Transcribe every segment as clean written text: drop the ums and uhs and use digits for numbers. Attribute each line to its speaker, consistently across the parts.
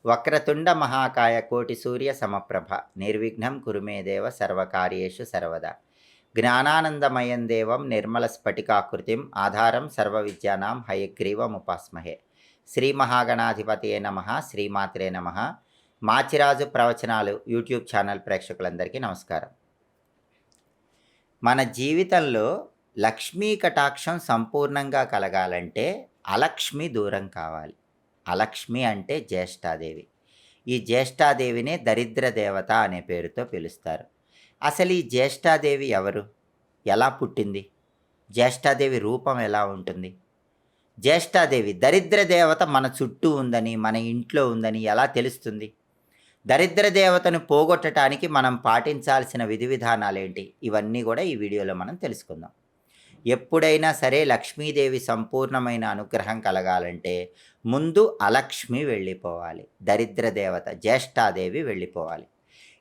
Speaker 1: వక్రతుండ మహాకాయ కోటి సూర్య సమప్రభ నిర్విఘ్నం కురుమే దేవ సర్వకార్యేషు సర్వదా జ్ఞానానందమయం దేవం నిర్మల స్ఫటికాకృతిం ఆధారం సర్వవిద్యానాం హయగ్రీవముపాస్మహే శ్రీ మహాగణాధిపతియే నమః శ్రీమాత్రే నమః. మాచిరాజు ప్రవచనాలు యూట్యూబ్ ఛానల్ ప్రేక్షకులందరికీ నమస్కారం. మన జీవితంలో లక్ష్మీ కటాక్షం సంపూర్ణంగా కలగాలంటే అలక్ష్మి దూరం కావాలి. అలక్ష్మి అంటే జ్యేష్ఠాదేవి. ఈ జ్యేష్ఠాదేవినే దరిద్ర దేవత అనే పేరుతో పిలుస్తారు. అసలు ఈ జ్యేష్ఠాదేవి ఎవరు? ఎలా పుట్టింది? జ్యేష్ఠాదేవి రూపం ఎలా ఉంటుంది? జ్యేష్ఠాదేవి దరిద్ర దేవత మన చుట్టూ ఉందని, మన ఇంట్లో ఉందని ఎలా తెలుస్తుంది? దరిద్ర దేవతను పోగొట్టడానికి మనం పాటించాల్సిన విధి విధానాలేంటి? ఇవన్నీ కూడా ఈ వీడియోలో మనం తెలుసుకుందాం. ఎప్పుడైనా సరే లక్ష్మీదేవి సంపూర్ణమైన అనుగ్రహం కలగాలంటే ముందు అలక్ష్మి వెళ్ళిపోవాలి. దరిద్ర దేవత జ్యేష్ఠాదేవి వెళ్ళిపోవాలి.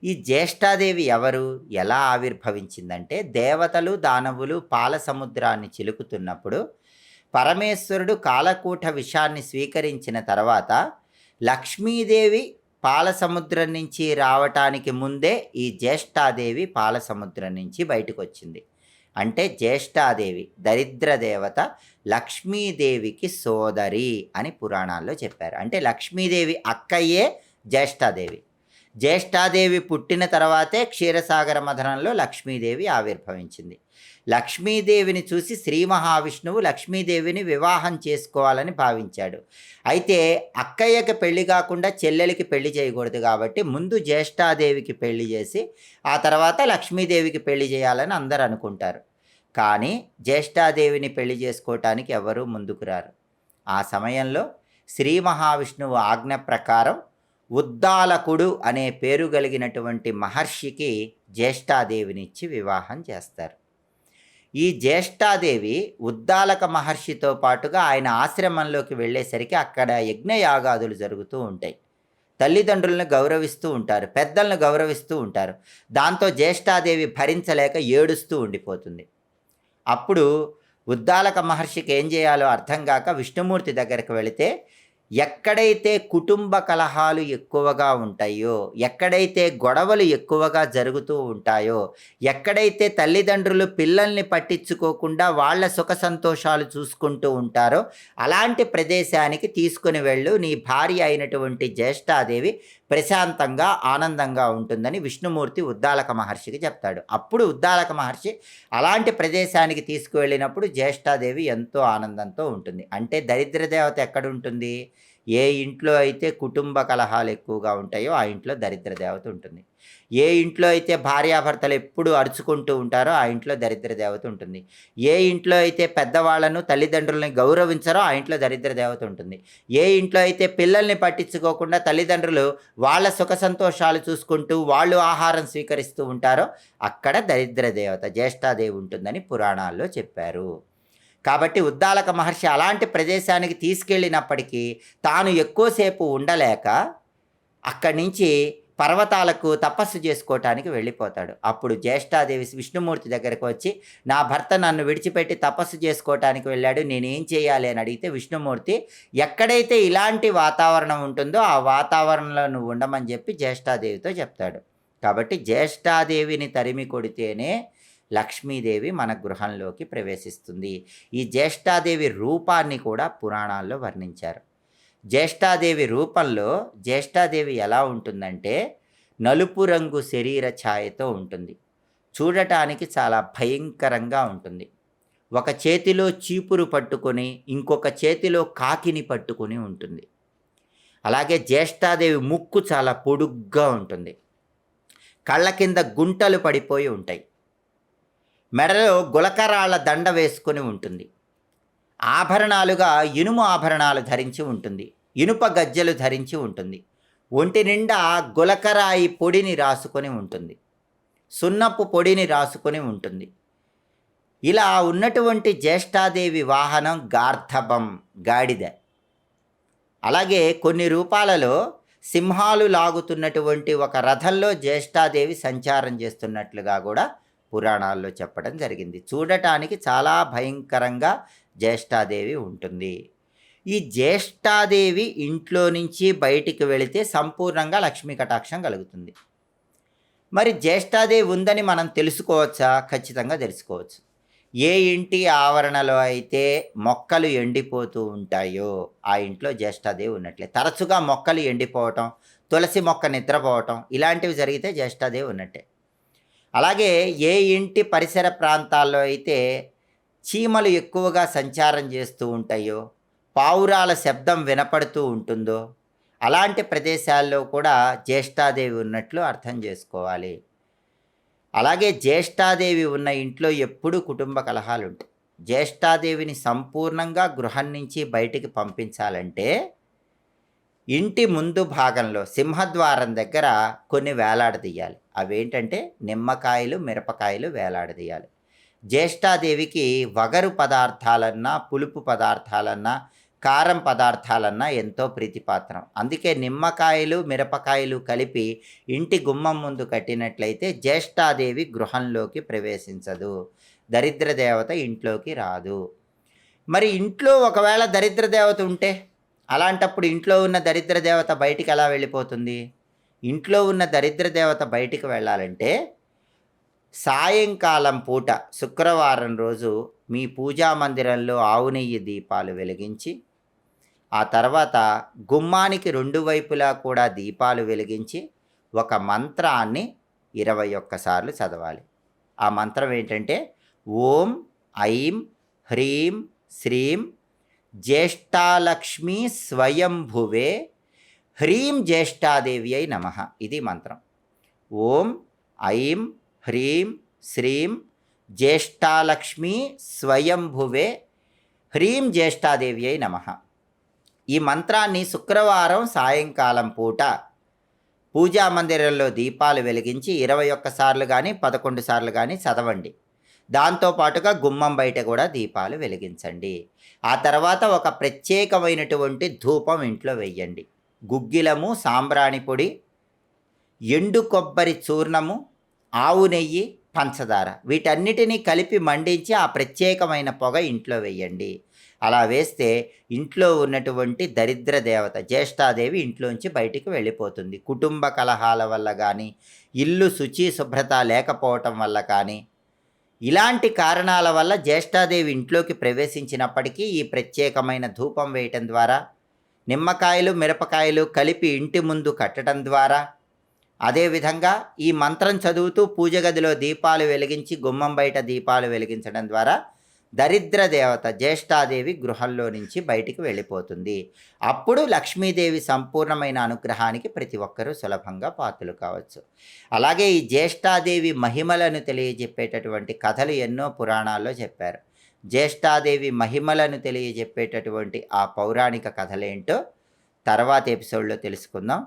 Speaker 1: ఈ జ్యేష్ఠాదేవి ఎవరు? ఎలా ఆవిర్భవించిందంటే, దేవతలు దానవులు పాల సముద్రాన్ని చిలుకుతున్నప్పుడు పరమేశ్వరుడు కాలకూట విషాన్ని స్వీకరించిన తర్వాత లక్ష్మీదేవి పాల సముద్రం నుంచి రావటానికి ముందే ఈ జ్యేష్ఠాదేవి పాల సముద్రం నుంచి బయటకు వచ్చింది. అంటే జ్యేష్ఠాదేవి దరిద్ర దేవత లక్ష్మీదేవికి సోదరి అని పురాణాల్లో చెప్పారు. అంటే లక్ష్మీదేవి అక్కయ్యే జ్యేష్ఠాదేవి. జ్యేష్ఠాదేవి పుట్టిన తర్వాతే క్షీరసాగర మథనంలో లక్ష్మీదేవి ఆవిర్భవించింది. లక్ష్మీదేవిని చూసి శ్రీ మహావిష్ణువు లక్ష్మీదేవిని వివాహం చేసుకోవాలని భావించాడు. అయితే అక్కయ్యకి పెళ్లి కాకుండా చెల్లెలికి పెళ్లి చేయకూడదు కాబట్టి ముందు జ్యేష్ఠాదేవికి పెళ్లి చేసి ఆ తర్వాత లక్ష్మీదేవికి పెళ్లి చేయాలని అందరూ అనుకుంటారు. కానీ జ్యేష్ఠాదేవిని పెళ్లి చేసుకోవటానికి ఎవరూ ముందుకు రారు. ఆ సమయంలో శ్రీ మహావిష్ణువు ఆజ్ఞ ప్రకారం ఉద్దాలకుడు అనే పేరు కలిగినటువంటి మహర్షికి జ్యేష్ఠాదేవినిచ్చి వివాహం చేస్తారు. ఈ జ్యేష్ఠాదేవి ఉద్దాలక మహర్షితో పాటుగా ఆయన ఆశ్రమంలోకి వెళ్ళేసరికి అక్కడ యజ్ఞయాగాదులు జరుగుతూ ఉంటాయి. తల్లిదండ్రులను గౌరవిస్తూ ఉంటారు, పెద్దలను గౌరవిస్తూ ఉంటారు. దాంతో జ్యేష్ఠాదేవి భరించలేక ఏడుస్తూ ఉండిపోతుంది. అప్పుడు ఉద్దాలక మహర్షికి ఏం చేయాలో అర్థం కాక విష్ణుమూర్తి దగ్గరికి వెళితే, ఎక్కడైతే కుటుంబ కలహాలు ఎక్కువగా ఉంటాయో, ఎక్కడైతే గొడవలు ఎక్కువగా జరుగుతూ ఉంటాయో, ఎక్కడైతే తల్లిదండ్రులు పిల్లల్ని పట్టించుకోకుండా వాళ్ళ సుఖ సంతోషాలు చూసుకుంటూ ఉంటారో అలాంటి ప్రదేశానికి తీసుకుని వెళ్ళు, నీ భార్య అయినటువంటి జ్యేష్ఠాదేవి ప్రశాంతంగా ఆనందంగా ఉంటుందని విష్ణుమూర్తి ఉద్దాలక మహర్షికి చెప్తాడు. అప్పుడు ఉద్దాలక మహర్షి అలాంటి ప్రదేశానికి తీసుకువెళ్ళినప్పుడు జ్యేష్ఠాదేవి ఎంతో ఆనందంతో ఉంటుంది. అంటే దరిద్ర దేవత ఎక్కడుంటుంది? ఏ ఇంట్లో అయితే కుటుంబ కలహాలు ఎక్కువగా ఉంటాయో ఆ ఇంట్లో దరిద్ర దేవత ఉంటుంది. ఏ ఇంట్లో అయితే భార్యాభర్తలు ఎప్పుడు అరుచుకుంటూ ఉంటారో ఆ ఇంట్లో దరిద్ర దేవత ఉంటుంది. ఏ ఇంట్లో అయితే పెద్దవాళ్లను తల్లిదండ్రులని గౌరవించరో ఆ ఇంట్లో దరిద్ర దేవత ఉంటుంది. ఏ ఇంట్లో అయితే పిల్లల్ని పట్టించుకోకుండా తల్లిదండ్రులు వాళ్ళ సుఖ సంతోషాలు చూసుకుంటూ వాళ్ళు ఆహారం స్వీకరిస్తూ ఉంటారో అక్కడ దరిద్ర దేవత జ్యేష్ఠాదేవి ఉంటుందని పురాణాల్లో చెప్పారు. కాబట్టి ఉద్దాలక మహర్షి అలాంటి ప్రదేశానికి తీసుకెళ్ళినప్పటికీ తాను ఎక్కువసేపు ఉండలేక అక్కడి నుంచి పర్వతాలకు తపస్సు చేసుకోవటానికి వెళ్ళిపోతాడు. అప్పుడు జ్యేష్ఠాదేవి విష్ణుమూర్తి దగ్గరకు వచ్చి, నా భర్త నన్ను విడిచిపెట్టి తపస్సు చేసుకోవటానికి వెళ్ళాడు, నేనేం చేయాలి అని అడిగితే విష్ణుమూర్తి ఎక్కడైతే ఇలాంటి వాతావరణం ఉంటుందో ఆ వాతావరణంలో నువ్వు ఉండమని చెప్పి జ్యేష్ఠాదేవితో చెప్తాడు. కాబట్టి జ్యేష్ఠాదేవిని తరిమి కొడితేనే లక్ష్మీదేవి మన గృహంలోకి ప్రవేశిస్తుంది. ఈ జ్యేష్ఠాదేవి రూపాన్ని కూడా పురాణాల్లో వర్ణించారు. జ్యేష్ఠాదేవి రూపంలో జ్యేష్ఠాదేవి ఎలా ఉంటుందంటే నలుపు రంగు శరీర ఛాయతో ఉంటుంది. చూడటానికి చాలా భయంకరంగా ఉంటుంది. ఒక చేతిలో చీపురు పట్టుకొని ఇంకొక చేతిలో కాకిని పట్టుకొని ఉంటుంది. అలాగే జ్యేష్ఠాదేవి ముక్కు చాలా పొడుగ్గా ఉంటుంది. కళ్ళ కింద గుంటలు పడిపోయి ఉంటాయి. మెడలో గులకరాళ్ళ దండ వేసుకొని ఉంటుంది. ఆభరణాలుగా ఇనుము ఆభరణాలు ధరించి ఉంటుంది. ఇనుప గజ్జెలు ధరించి ఉంటుంది. ఒంటి నిండా గులకరాయి పొడిని రాసుకొని ఉంటుంది. సున్నపు పొడిని రాసుకొని ఉంటుంది. ఇలా ఉన్నటువంటి జ్యేష్ఠాదేవి వాహనం గార్ధబం, గాడిద. అలాగే కొన్ని రూపాలలో సింహాలు లాగుతున్నటువంటి ఒక రథంలో జ్యేష్ఠాదేవి సంచారం చేస్తున్నట్లుగా కూడా పురాణాల్లో చెప్పడం జరిగింది. చూడటానికి చాలా భయంకరంగా జ్యేష్ఠాదేవి ఉంటుంది. ఈ జ్యేష్ఠాదేవి ఇంట్లో నుంచి బయటికి వెళితే సంపూర్ణంగా లక్ష్మీ కటాక్షం కలుగుతుంది. మరి జ్యేష్ఠాదేవి ఉందని మనం తెలుసుకోవచ్చా? ఖచ్చితంగా తెలుసుకోవచ్చు. ఏ ఇంటి ఆవరణలో అయితే మొక్కలు ఎండిపోతూ ఉంటాయో ఆ ఇంట్లో జ్యేష్ఠాదేవి ఉన్నట్లే. తరచుగా మొక్కలు ఎండిపోవటం, తులసి మొక్క నిద్రపోవటం ఇలాంటివి జరిగితే జ్యేష్ఠాదేవి ఉన్నట్టే. అలాగే ఏ ఇంటి పరిసర ప్రాంతాల్లో అయితే చీమలు ఎక్కువగా సంచారం చేస్తూ ఉంటాయో, పావురాల శబ్దం వినపడుతూ ఉంటుందో అలాంటి ప్రదేశాల్లో కూడా జ్యేష్ఠాదేవి ఉన్నట్లు అర్థం చేసుకోవాలి. అలాగే జ్యేష్ఠాదేవి ఉన్న ఇంట్లో ఎప్పుడూ కుటుంబ కలహాలు ఉంటాయి. జ్యేష్ఠాదేవిని సంపూర్ణంగా గృహం నుంచి బయటికి పంపించాలంటే ఇంటి ముందు భాగంలో సింహద్వారం దగ్గర కొన్ని వేలాడదీయాలి. అవేంటంటే నిమ్మకాయలు, మిరపకాయలు వేలాడదీయాలి. జ్యేష్ఠాదేవికి వగరు పదార్థాలన్నా, పులుపు పదార్థాలన్నా, కారం పదార్థాలన్నా ఎంతో ప్రీతిపాత్రం. అందుకే నిమ్మకాయలు, మిరపకాయలు కలిపి ఇంటి గుమ్మం ముందు కట్టినట్లయితే జ్యేష్ఠాదేవి గృహంలోకి ప్రవేశించదు, దరిద్ర దేవత ఇంట్లోకి రాదు. మరి ఇంట్లో ఒకవేళ దరిద్ర దేవత ఉంటే అలాంటప్పుడు ఇంట్లో ఉన్న దరిద్ర దేవత బయటికి ఎలా వెళ్ళిపోతుంది? ఇంట్లో ఉన్న దరిద్ర దేవత బయటికి వెళ్ళాలంటే సాయంకాలం పూట శుక్రవారం రోజు మీ పూజా మందిరంలో ఆవు నెయ్యి దీపాలు వెలిగించి, ఆ తర్వాత గుమ్మానికి 2 వైపులా కూడా దీపాలు వెలిగించి ఒక మంత్రాన్ని 21 సార్లు చదవాలి. ఆ మంత్రం ఏంటంటే ఓం ఐం హ్రీం శ్రీం జ్యేష్ఠాలక్ష్మీ స్వయంభువే హ్రీం జ్యేష్ఠాదేవ్యై నమః. ఇది మంత్రం. ఓం ఐం హ్రీం శ్రీం జ్యేష్ఠాలక్ష్మీ స్వయంభువే హ్రీం జ్యేష్ఠాదేవ్యై నమః. ఈ మంత్రాన్ని శుక్రవారం సాయంకాలం పూట పూజా మందిరంలో దీపాలు వెలిగించి 21 సార్లు కానీ 11 సార్లు కానీ చదవండి. దాంతోపాటుగా గుమ్మం బయట కూడా దీపాలు వెలిగించండి. ఆ తర్వాత ఒక ప్రత్యేకమైనటువంటి ధూపం ఇంట్లో వెయ్యండి. గుగ్గిలము, సాంబ్రాణి పొడి, ఎండు కొబ్బరి చూర్ణము, ఆవు నెయ్యి, పంచదార వీటన్నిటినీ కలిపి మండించి ఆ ప్రత్యేకమైన పొగ ఇంట్లో వెయ్యండి. అలా వేస్తే ఇంట్లో ఉన్నటువంటి దరిద్ర దేవత జ్యేష్ఠాదేవి ఇంట్లోంచి బయటికి వెళ్ళిపోతుంది. కుటుంబ కలహాల వల్ల కానీ, ఇల్లు శుచి శుభ్రత లేకపోవటం వల్ల కానీ, ఇలాంటి కారణాల వల్ల జ్యేష్ఠాదేవి ఇంట్లోకి ప్రవేశించినప్పటికీ ఈ ప్రత్యేకమైన ధూపం వేయటం ద్వారా, నిమ్మకాయలు, మిరపకాయలు కలిపి ఇంటి ముందు కట్టడం ద్వారా, అదేవిధంగా ఈ మంత్రం చదువుతూ పూజ గదిలో దీపాలు వెలిగించి గుమ్మం బయట దీపాలు వెలిగించడం ద్వారా దరిద్ర దేవత జ్యేష్ఠాదేవి గృహంలో నుంచి బయటికి వెళ్ళిపోతుంది. అప్పుడు లక్ష్మీదేవి సంపూర్ణమైన అనుగ్రహానికి ప్రతి ఒక్కరూ సులభంగా పాత్రలు కావచ్చు. అలాగే ఈ జ్యేష్ఠాదేవి మహిమలను తెలియజెప్పేటటువంటి కథలు ఎన్నో పురాణాల్లో చెప్పారు. జ్యేష్ఠాదేవి మహిమలను తెలియజెప్పేటటువంటి ఆ పౌరాణిక కథలేంటో తర్వాత ఎపిసోడ్లో తెలుసుకుందాం.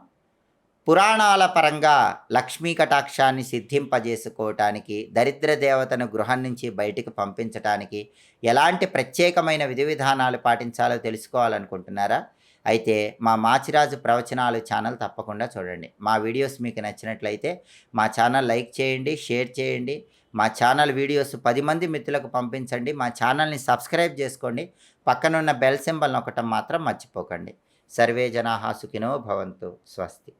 Speaker 1: పురాణాల పరంగా లక్ష్మీ కటాక్షాన్ని సిద్ధింపజేసుకోవటానికి, దరిద్ర దేవతను గృహం నుంచి బయటికి పంపించటానికి ఎలాంటి ప్రత్యేకమైన విధి విధానాలు పాటించాలో తెలుసుకోవాలనుకుంటున్నారా? అయితే మా మాచిరాజు ప్రవచనాలు ఛానల్ తప్పకుండా చూడండి. మా వీడియోస్ మీకు నచ్చినట్లయితే మా ఛానల్ లైక్ చేయండి, షేర్ చేయండి. మా ఛానల్ వీడియోస్ 10 మంది మిత్రులకు పంపించండి. మా ఛానల్ని సబ్స్క్రైబ్ చేసుకోండి. పక్కనున్న బెల్ సింబల్ నొక్కటం మాత్రం మర్చిపోకండి. సర్వే జనాః సుఖినో భవంతు. స్వస్తి.